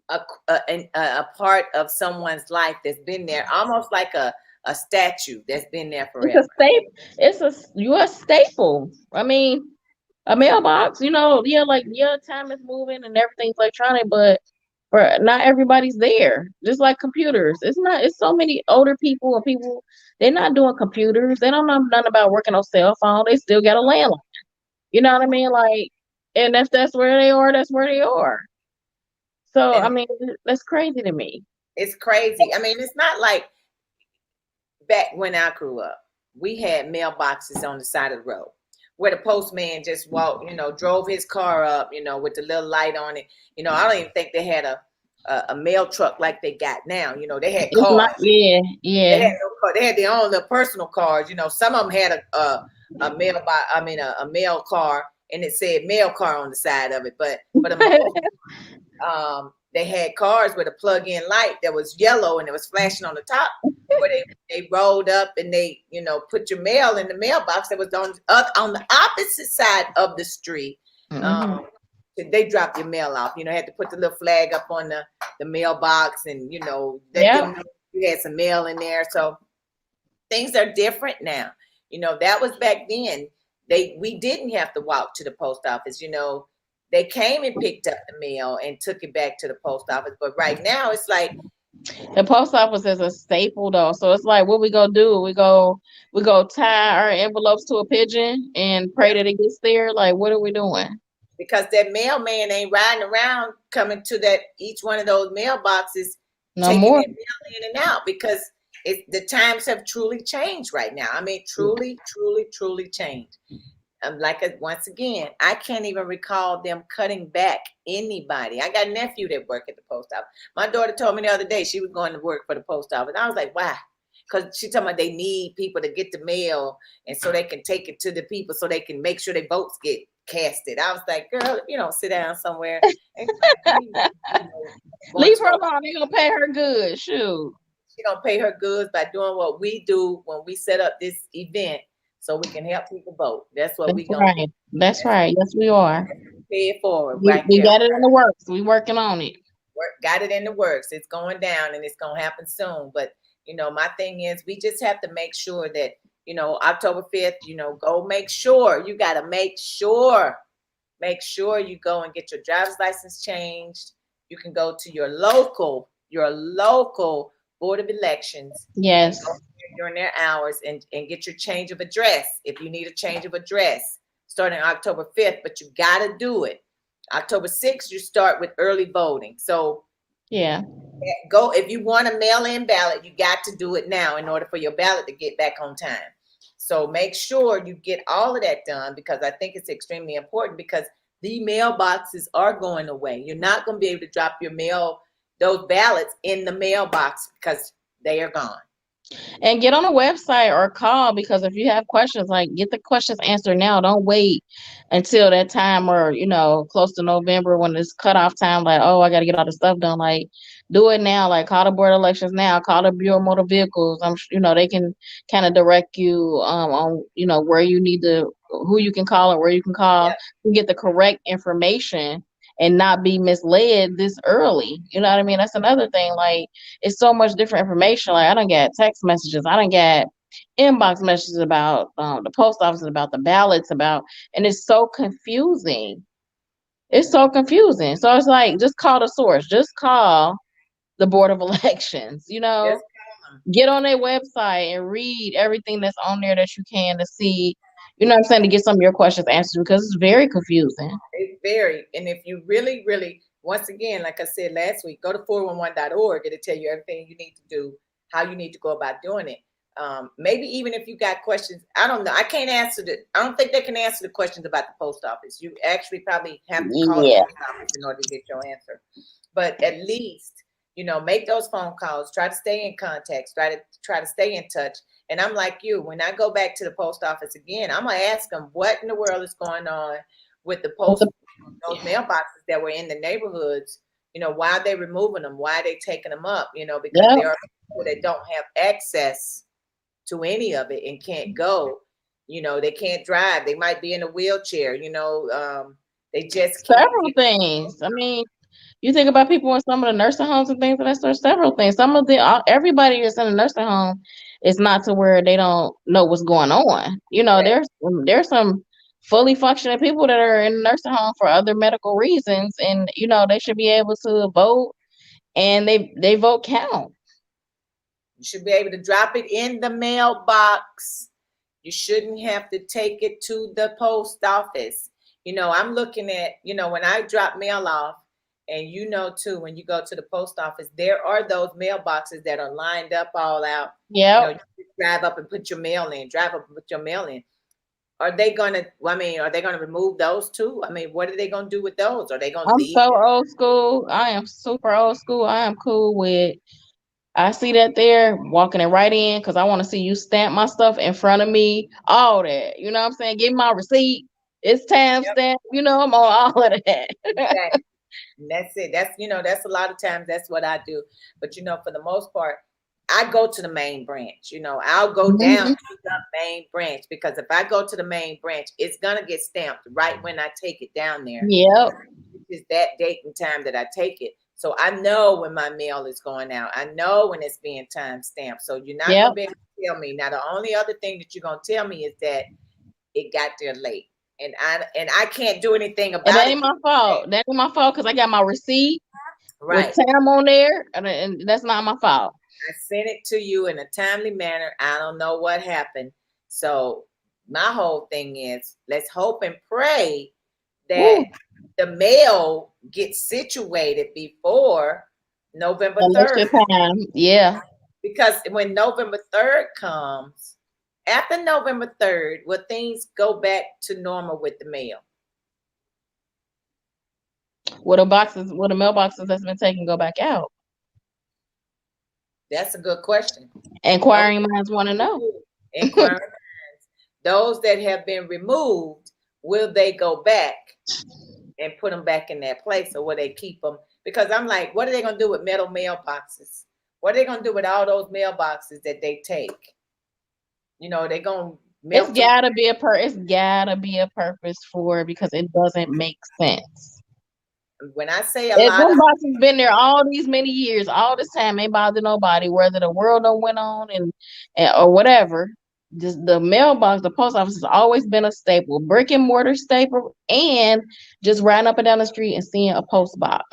a part of someone's life that's been there, almost like a statue that's been there It's a forever. staple. You're a staple. I mean, a mailbox, yeah, like yeah, time is moving and everything's electronic, but for not everybody's there. Just like computers. It's so many older people and people, they're not doing computers. They don't know nothing about working on cell phone. They still got a landline. You know what I mean? Like, and if that's where they are, that's where they are. So I And mean, that's crazy to me. it's crazy. I mean, it's not like back when I grew up, we had mailboxes on the side of the road where the postman just walked, drove his car up, with the little light on it. I don't even think they had a mail truck like they got now. They had It's not, cars. yeah, They yeah. had no car. They had their own little personal cars. Some of them had a mail by, I mean, a mail car, and it said mail car on the side of it. But for the most, they had cars with a plug-in light that was yellow and it was flashing on the top, where they rolled up and they put your mail in the mailbox that was on the opposite side of the street. Hmm. Um, they dropped your mail off. Had to put the little flag up on the mailbox, and let Yep. them know you had some mail in there. So things are different now. That was back then. We didn't have to walk to the post office. They came and picked up the mail and took it back to the post office. But right now, it's like The post office is a staple though. So it's like what we go do? We go tie our envelopes to a pigeon and pray yeah, that it gets there. Like what are we doing? because that mailman ain't riding around coming to that each one of those mailboxes, No taking more. that mail in and out, because the times have truly changed right now. I mean, truly, truly, truly changed. Once again, I can't even recall them cutting back anybody. I got a nephew that work at the post office. My daughter told me the other day she was going to work for the post office. I was like, why? Because she told me they need people to get the mail, and so they can take it to the people so they can make sure their votes get casted. I was like, girl, if you don't sit down somewhere and going Leave to her a, alone. They're gonna pay her good. Shoot. she gonna pay her goods by doing what we do when we set up this event so we can help people vote. That's what That's we gonna do. right. That's That's right. Yes, we are. pay it forward We right we there. got it in the works. We working on it. Got it in the works. It's going down and it's going to happen soon. But, my thing is we just have to make sure that, October 5th, go make sure. You got to make sure you go and get your driver's license changed. You can go to your local board of elections and go Yes. during their hours and get your change of address if you need a change of address starting October 5th, but you got to do it. October 6th, you start with early voting. So Yeah. go, if you want a mail-in ballot, you got to do it now in order for your ballot to get back on time. So make sure you get all of that done, because I think it's extremely important, because the mailboxes are going away. You're not going to be able to drop those ballots in the mailbox because they are gone. And get on the website or call, because if you have questions, like, get the questions answered now. Don't wait until that time, or close to November when it's cutoff time. Like, oh, I got to get all this stuff done. Like, do it now. Like, call the board of elections now. Call the Bureau of Motor Vehicles. They can kind of direct you on where you need to, who you can call and where you can call Yep. to get the correct information and not be misled this early. You know what I mean? That's another thing. Like, it's so much different information. Like, I don't get text messages. I don't get inbox messages about the post office, about the ballots, and it's so confusing. It's so confusing. So it's like, just call the source. Just call the Board of Elections. Just call them. Get on their website and read everything that's on there that you can to see, what I'm saying, to get some of your questions answered, because it's very confusing. It's very, and if you really, really, once again, like I said last week, go to 411.org. It'll tell you everything you need to do, how you need to go about doing it. Maybe even if you got questions, I don't know. I don't think they can answer the questions about the post office. You actually probably have to call the Yeah. post office in order to get your answer. But at least, make those phone calls, try to stay in contact, try to stay in touch. And I'm like you, when I go back to the post office again, I'm gonna ask them what in the world is going on with the post, those mailboxes that were in the neighborhoods. Why are they removing them? Why are they taking them up? Because Yep. there are people that don't have access to any of it and can't go. They can't drive. They might be in a wheelchair. They just can't Several get. things. I mean, you think about people in some of the nursing homes and things of that sort. Several things. Some of the everybody that's in a nursing home is not to where they don't know what's going on. Correct. There's some fully functioning people that are in a nursing home for other medical reasons, and they should be able to vote, and they vote count. You should be able to drop it in the mailbox. You shouldn't have to take it to the post office. I'm looking at, when I drop mail off, and too, when you go to the post office, there are those mailboxes that are lined up all out. Yep. You drive up and put your mail in, drive up and put your mail in. Are they gonna remove those too? I mean, what are they gonna do with those? Are they gonna I'm leave so them? old school. I am super old school. I am cool with. I see that there, walking it right in, because I want to see you stamp my stuff in front of me. All that. You know what I'm saying? Give me my receipt. It's time Yep, stamp. I'm on all of that. exactly. And that's it. That's a lot of times that's what I do. But for the most part, I go to the main branch. I'll go down Mhm. to the main branch, because if I go to the main branch, it's gonna get stamped right when I take it down there. Yep. Which is that date and time that I take it. So I know when my mail is going out. I know when it's being time stamped. So you're not Yep. gonna be able to tell me. Now the only other thing that you're gonna tell me is that it got there late. And I can't do anything And that about it. ain't my fault. That ain't my fault, because I got my receipt with Right. Tam on there, and that's not my fault. I sent it to you in a timely manner. I don't know what happened. So my whole thing is, let's hope and pray that Woo. the mail gets situated before November Election 3rd. time. Yeah. Because when November 3rd comes, after November 3rd, will things go back to normal with the mail? Will the mailboxes that's been taken go back out? That's a good question. Those Inquiring minds want to know. inquiring minds, those that have been removed, will they go back and put them back in their place, or will they keep them? Because I'm like, what are they going to do with metal mailboxes? What are they going to do with all those mailboxes that they take? They're going to It's melt them. gotta be it's gotta be a purpose for it, because it doesn't make sense. When I say a It, lot of, them boxes been there all these many years, all this time, ain't bothered nobody, whether the world don't went on and or whatever. Just the mailbox, the post office has always been a staple, brick and mortar staple, and just riding up and down the street and seeing a post box,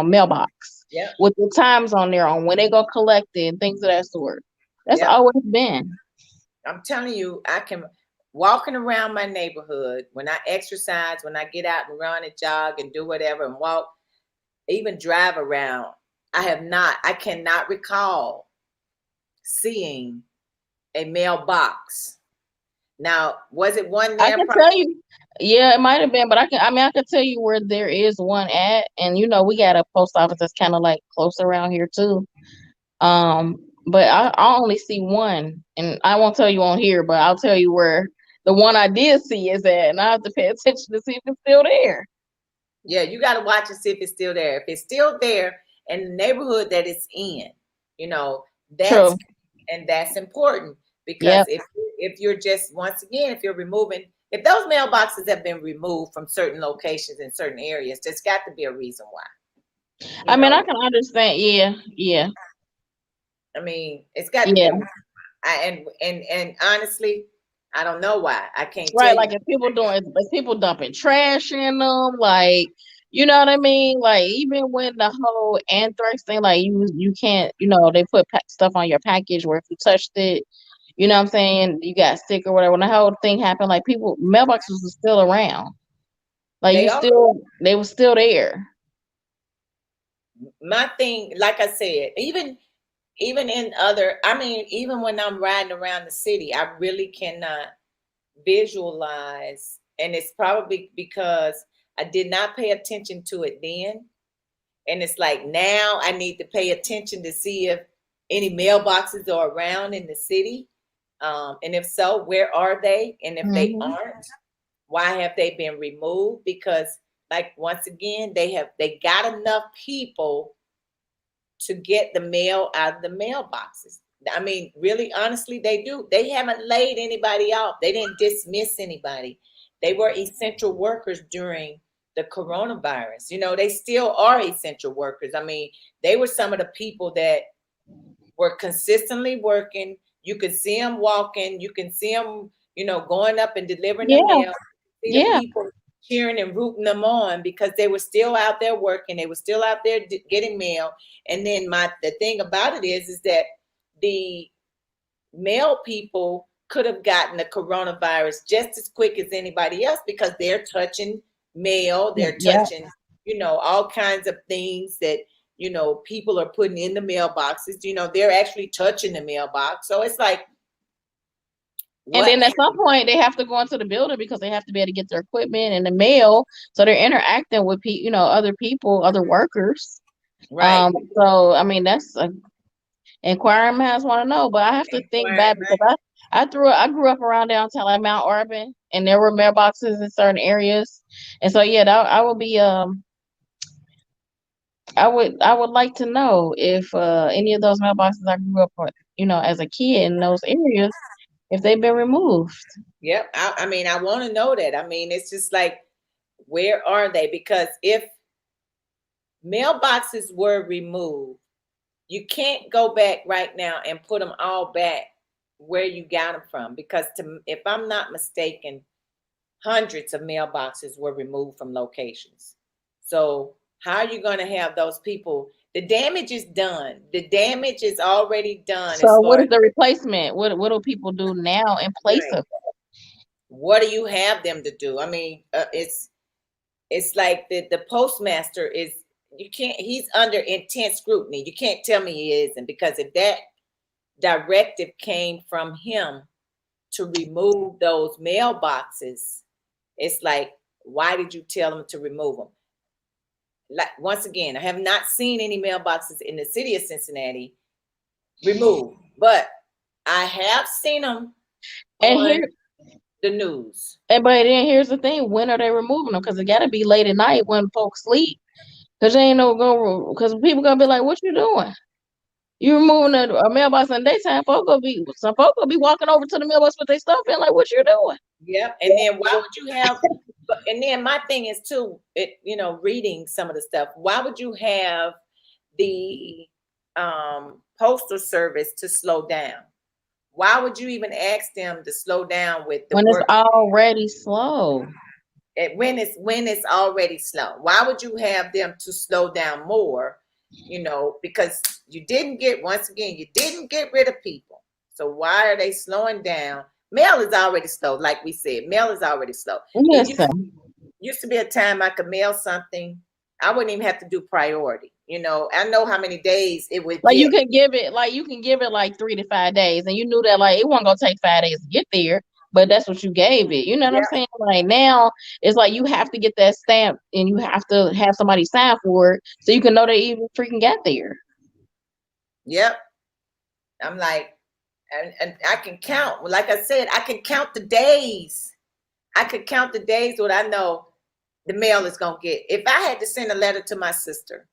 mailbox yeah, with the times on there on when they go collect it and things of that sort. That's yeah. always been. I'm telling you, I can walking around my neighborhood when I exercise, when I get out and run and jog and do whatever and walk, even drive around. I cannot recall seeing a mailbox. Now, was it one I there? can tell you, yeah, it might have been, but I can tell you where there is one at, and we got a post office that's kind of like close around here too. Um, but I only see one, and I won't tell you on here, but I'll tell you where the one I did see is at, and I have to pay attention to see if it's still there. Yeah, you got to watch and see if it's still there. If it's still there in the neighborhood that it's in, you know, that's True. and that's important because Yep. if you're just once again, if you're removing if those mailboxes have been removed from certain locations in certain areas, there's got to be a reason why. You I mean, I know, can understand. Yeah. Yeah. I mean, it's got to be Yeah. a reason. And honestly, I don't know why. I can't tell Right. you. Like if people dumping trash in them, like you know what I mean. Like even when the whole anthrax thing, like you can't, they put stuff on your package where if you touched it, you know what I'm saying, you got sick or whatever. When the whole thing happened, like people mailboxes were still around. Like They are they were still there. my thing. Like I said, even in other, I mean, even when I'm riding around the city, I really cannot visualize, and it's probably because I did not pay attention to it then. And it's like now I need to pay attention to see if any mailboxes are around in the city. And if so, where are they? And if they Hmm. aren't, why have they been removed? Because like once again, they got enough people to get the mail out of the mailboxes. I mean, really, honestly, they do. They haven't laid anybody off. They didn't dismiss anybody. They were essential workers during the coronavirus. You know, they still are essential workers. I mean, they were some of the people that were consistently working. You could see them walking. You can see them, going up and delivering the Yeah. mail. See the Yeah. people cheering and rooting them on because they were still out there working. They were still out there getting mail. And then the thing about it is that the mail people could have gotten the coronavirus just as quick as anybody else because they're touching mail. They're Yeah. touching, all kinds of things that people are putting in the mailboxes. They're actually touching the mailbox. So it's like, And what then at some point they have to go into the building because they have to be able to get their equipment and the mail. So they're interacting with other people, other workers. right? So I mean that's inquiring minds want to know, but I have to think Inquiring back because I grew up around downtown like Mount Auburn, and there were mailboxes in certain areas, and so yeah, I would be I would like to know if any of those mailboxes I grew up with, as a kid in those areas, if they've been removed. Yep. I mean, I want to know that. I mean, it's just like, where are they? Because if mailboxes were removed, you can't go back right now and put them all back where you got them from. Because if I'm not mistaken, hundreds of mailboxes were removed from locations. So how are you going to have those people? The damage is done. The damage is already done as So far what as is the replacement? What do people do now in place right. of What do you have them to do? I mean, it's like the postmaster is you can't he's under intense scrutiny. You can't tell me he isn't because if that directive came from him to remove those mailboxes, it's like why did you tell him to remove them? Like once again, I have not seen any mailboxes in the city of Cincinnati removed, but I have seen them and on here the news. and but then here's the thing, when are they removing them? Because it gotta be late at night when folks sleep. Because they ain't no go because people gonna be like, what you doing? You removing a mailbox in the daytime, some folks gonna be walking over to the mailbox with their stuff in, like, what you doing? Yep. And then why would you have and then my thing is too, reading some of the stuff, why would you have the postal service to slow down? Why would you even ask them to slow down with the When it's work already slow. when it's already slow? Why would you have them to slow down more? Because you didn't get rid of people. So why are they slowing down? Mail is already slow, like we said. Mail is already slow. It Listen, used to be a time I could mail something. I wouldn't even have to do priority. I know how many days it would like get. you can give it like 3 to 5 days, and you knew that like it wasn't gonna take 5 days to get there, but that's what you gave it. You know what I'm Yeah, saying? Like now, it's like you have to get that stamp, and you have to have somebody sign for it so you can know they even freaking got there. yep. I'm like, and I can count. Like I said, I can count the days. I could count the days what I know the mail is gonna get. If I had to send a letter to my sister,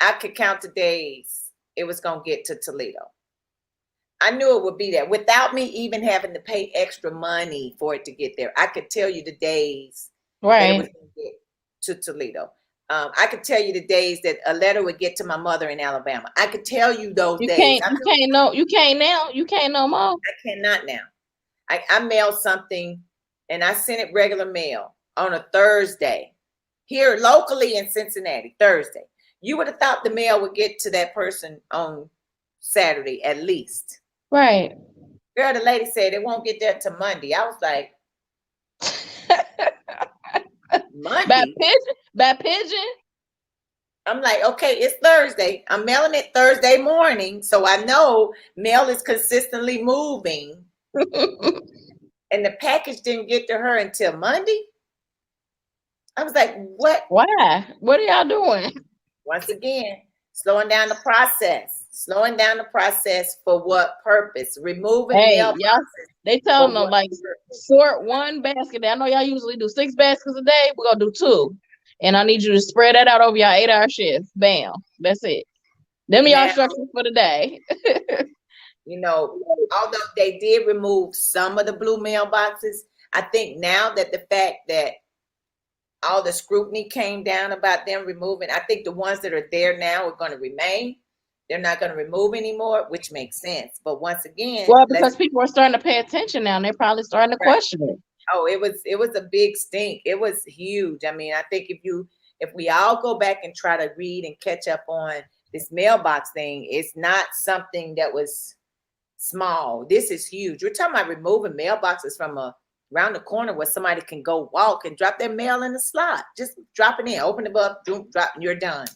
I could count the days it was gonna get to Toledo. I knew it would be there without me even having to pay extra money for it to get there. I could tell you the days that it was Right. going to get to Toledo. I could tell you the days that a letter would get to my mother in Alabama. I could tell you those You days. can't. You can't know. You can't now. You can't no more. I cannot now. I mailed something and I sent it regular mail on a Thursday here locally in Cincinnati, Thursday. You would have thought the mail would get to that person on Saturday at least. Right. Girl, the lady said it won't get there till Monday. I was like, By Monday? pigeon. By pigeon. I'm like, okay, it's Thursday. I'm mailing it Thursday morning. So I know mail is consistently moving. And the package didn't get to her until Monday. I was like, what? Why? What are y'all doing? Once again, slowing down the process. Slowing down the process for what purpose? Removing Hey, y'all. mailboxes They for telling them what like purpose? sort one basket. I know y'all usually do 6 baskets a day. We're gonna do 2, and I need you to spread that out over y'all 8-hour shifts. Bam. That's it. Them y'all Now, instructions for the day. you know, although they did remove some of the blue mailboxes, I think now that the fact that all the scrutiny came down about them removing, I think the ones that are there now are going to remain. They're not going to remove anymore, which makes sense. But once again, Well, let's because people are starting to pay attention now, and they're probably starting to right. question it. Oh, it was a big stink. It was huge. I mean, I think if we all go back and try to read and catch up on this mailbox thing, it's not something that was small. This is huge. We're talking about removing mailboxes from around the corner where somebody can go walk and drop their mail in the slot. Just drop it in, open it up, drop, and you're done.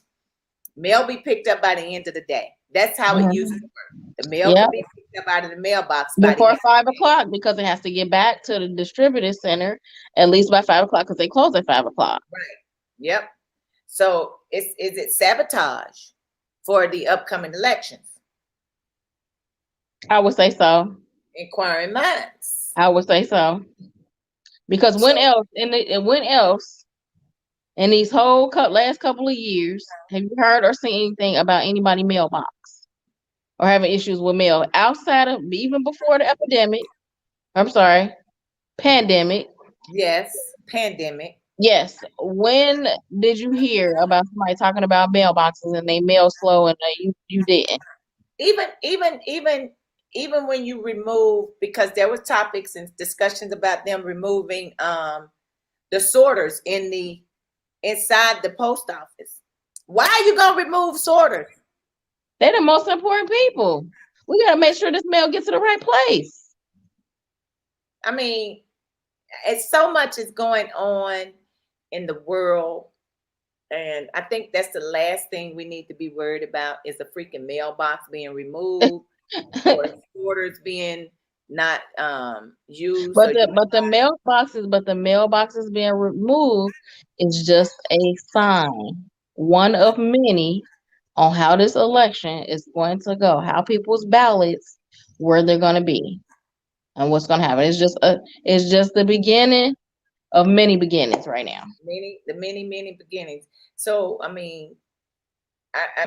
Mail be picked up by the end of the day. That's how it used to Mhm. work. The mail Yeah, could be picked up out of the mailbox by the before end. 5 o'clock because it has to get back to the distributor center at least by 5 o'clock because they close at 5 o'clock. Right. Yep. So is it sabotage for the upcoming elections? I would say so. Inquiring minds. I would say so because when So else and when else in these whole last couple of years have you heard or seen anything about anybody mailbox or having issues with mail outside of even before the epidemic? I'm sorry, pandemic. yes, pandemic. Yes. When did you hear about somebody talking about mailboxes and they mail slow and you didn't? Even when you remove, because there was topics and discussions about them removing the sorters in the inside the post office. Why are you gonna remove sorters? They're the most important people. We gotta make sure this mail gets to the right place. I mean, it's so much is going on in the world. And I think that's the last thing we need to be worried about is a freaking mailbox being removed or sorters being not used. So you But the mailboxes being removed is just a sign, one of many, on how this election is going to go, how people's ballots, where they're gonna be, and what's gonna happen. It's just the beginning of many beginnings right now. many beginnings. So I mean, I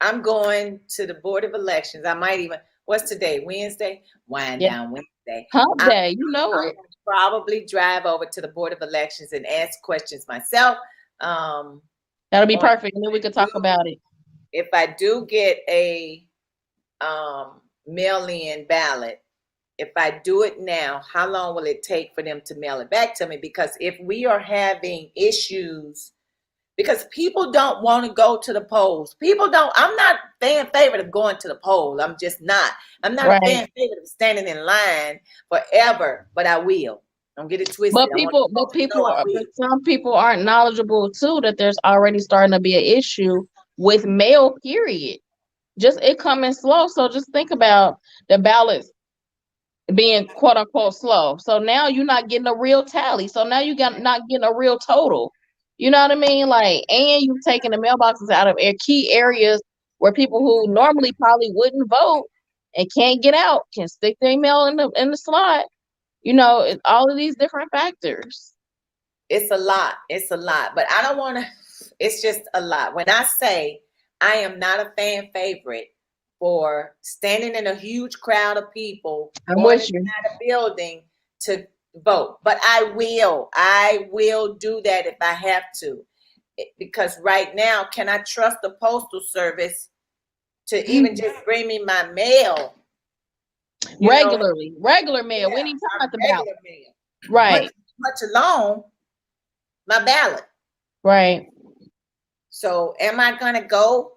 I'm going to the Board of Elections. I might even what's today? Wednesday? Wind Yeah, down Wednesday. hump I'm day, you know it. probably drive over to the Board of Elections and ask questions myself. Um, That'll be on perfect, and then we could talk about it. if I do get a mail-in ballot, if I do it now, how long will it take for them to mail it back to me? Because if we are having issues, because people don't want to go to the polls. People don't. I'm not fan favorite of going to the polls. I'm just not. I'm not a Right. fan favorite of standing in line forever, but I will. Don't get it twisted. I want folks to know I But will. some people aren't knowledgeable too that there's already starting to be an issue with mail. Period. Just it coming slow. So just think about the ballots being quote unquote slow. So now you're not getting a real tally. So now you got not getting a real total. You know what I mean? Like, and you taking the mailboxes out of key areas where people who normally probably wouldn't vote, and can't get out, can stick their mail in the slot. All of these different factors. It's a lot. It's a lot. But I don't want to, it's just a lot. When I say I am not a fan favorite for standing in a huge crowd of people I'm going with you. inside a building to vote, but I will do that if I have to. Because right now, can I trust the postal service to even just bring me my mail? Regular mail. Yeah, We ain't talking my about the ballot. regular mail. Right. Much alone my ballot. Right. So am I going to go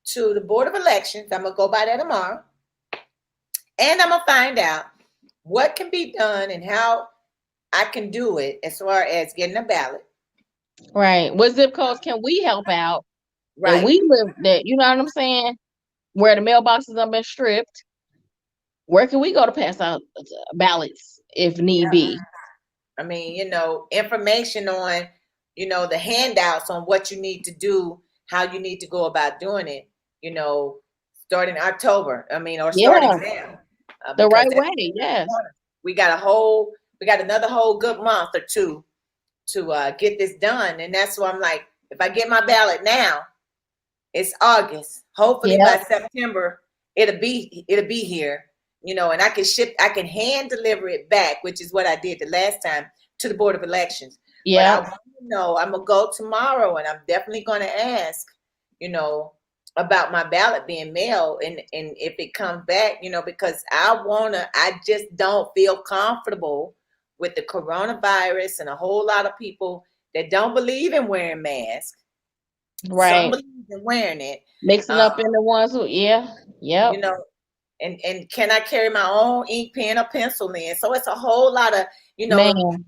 to the Board of Elections? I'm going to go by there tomorrow. And I'm going to find out what can be done and how I can do it as far as getting a ballot. Right. What zip codes can we help out? That Right. we live, that, you know what I'm saying? Where the mailboxes have been stripped. Where can we go to pass out ballots if need be? I mean, information on, the handouts on what you need to do, how you need to go about doing it, starting October. I mean, or starting Yeah. now. The Because right way. Yes. we got another whole good month or two to get this done. And that's why I'm like, if I get my ballot now, it's August. Hopefully Yep. by September it'll be here, and I can hand deliver it back, which is what I did the last time to the Board of Elections. But I Yep. want to know, I'm gonna go tomorrow and I'm definitely gonna ask, about my ballot being mailed and if it comes back, because I just don't feel comfortable with the coronavirus and a whole lot of people that don't believe in wearing masks. Some Right. believe in wearing it. Mixing up in the ones who, yeah. Yep. And can I carry my own ink pen or pencil in? So it's a whole lot of, Man.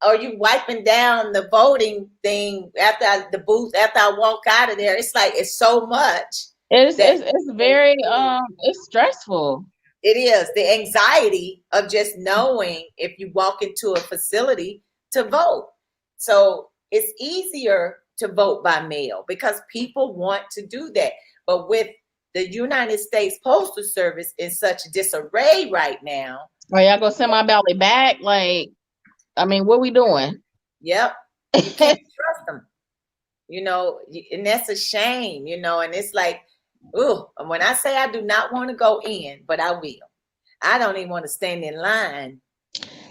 are you wiping down the voting thing the booth after I walk out of there? It's like it's so much. It's very it's stressful. It is the anxiety of just knowing if you walk into a facility to vote. So it's easier to vote by mail because people want to do that. But with the United States Postal Service in such disarray right now. Are y'all gonna send my ballot back? Like, I mean, what we doing? Yep. You can't trust them. And that's a shame, and it's like, ooh, when I say I do not want to go in, but I will. I don't even want to stand in line.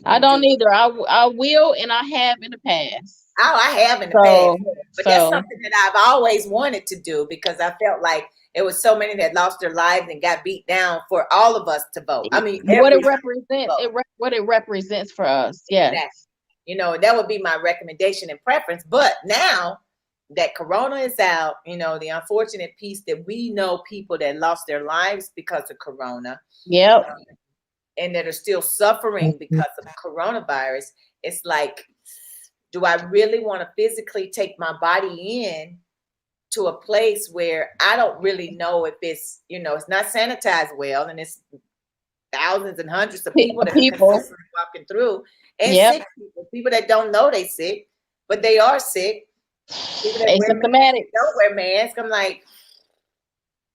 I don't either. I will, and I have in the past. Oh, I have in the past. But that's something that I've always wanted to do because I felt like it was so many that lost their lives and got beat down for all of us to vote. I mean, what it represents, what it represents for us. Yes. Exactly. That would be my recommendation and preference. But now that Corona is out, the unfortunate piece that we know people that lost their lives because of Corona. Yep. And that are still suffering because of coronavirus. It's like, do I really want to physically take my body in to a place where I don't really know if it's, it's not sanitized well, and it's thousands and hundreds of people that are walking through, and sick people that don't know they sick, but they are sick. People that don't wear masks. I'm like,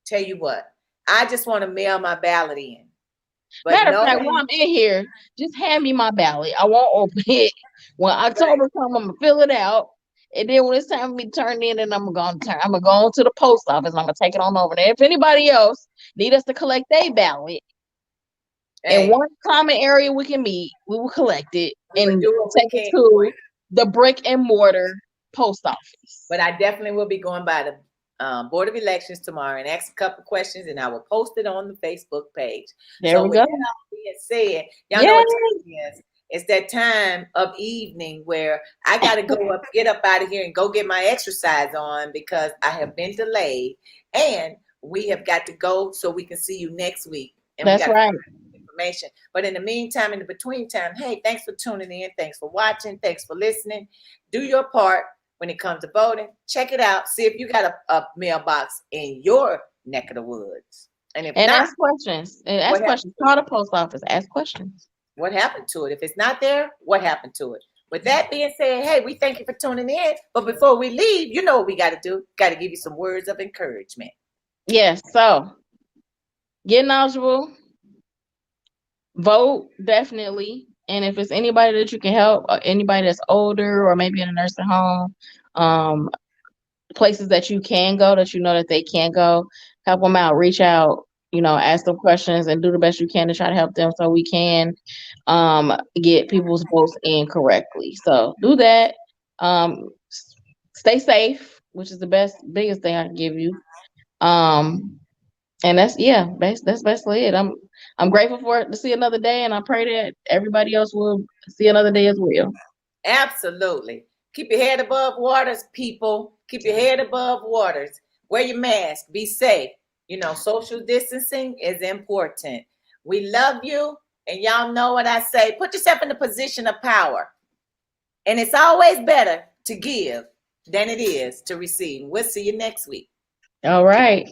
tell you what, I just want to mail my ballot in. But matter of fact, while I'm in here, just hand me my ballot. I won't open it. When October comes, I'm gonna fill it out. And then when it's time for me to turn in, and I'm gonna go on to the post office. I'm gonna take it on over there. If anybody else need us to collect their ballot in one common area we can meet, we will collect it and take it to the brick and mortar post office. But I definitely will be going by the Board of Elections tomorrow and ask a couple questions, and I will post it on the Facebook page. There we go. With that all being said, y'all know what time it is. It's that time of evening where I got to get up out of here and go get my exercise on because I have been delayed, and we have got to go so we can see you next week. And that's right. Information. But in the meantime, in the between time, hey, thanks for tuning in. Thanks for watching. Thanks for listening. Do your part. When it comes to voting, check it out. See if you got a mailbox in your neck of the woods. And if not, ask questions. Ask questions. Call the post office. Ask questions. What happened to it? If it's not there, what happened to it? With that being said, hey, we thank you for tuning in. But before we leave, you know what we got to do. Got to give you some words of encouragement. Yes. So, get knowledgeable. Vote definitely. And if it's anybody that you can help, anybody that's older or maybe in a nursing home, um, places that you can go that you know that they can't go, help them out, reach out, ask them questions and do the best you can to try to help them so we can get people's votes in correctly. So do that. Stay safe, which is the biggest thing I can give you. Um, and that's basically it. I'm grateful for it to see another day, and I pray that everybody else will see another day as well. Absolutely. Keep your head above waters, people. Keep your head above waters. Wear your mask. Be safe. Social distancing is important. We love you, and y'all know what I say. Put yourself in a position of power. And it's always better to give than it is to receive. We'll see you next week. All right.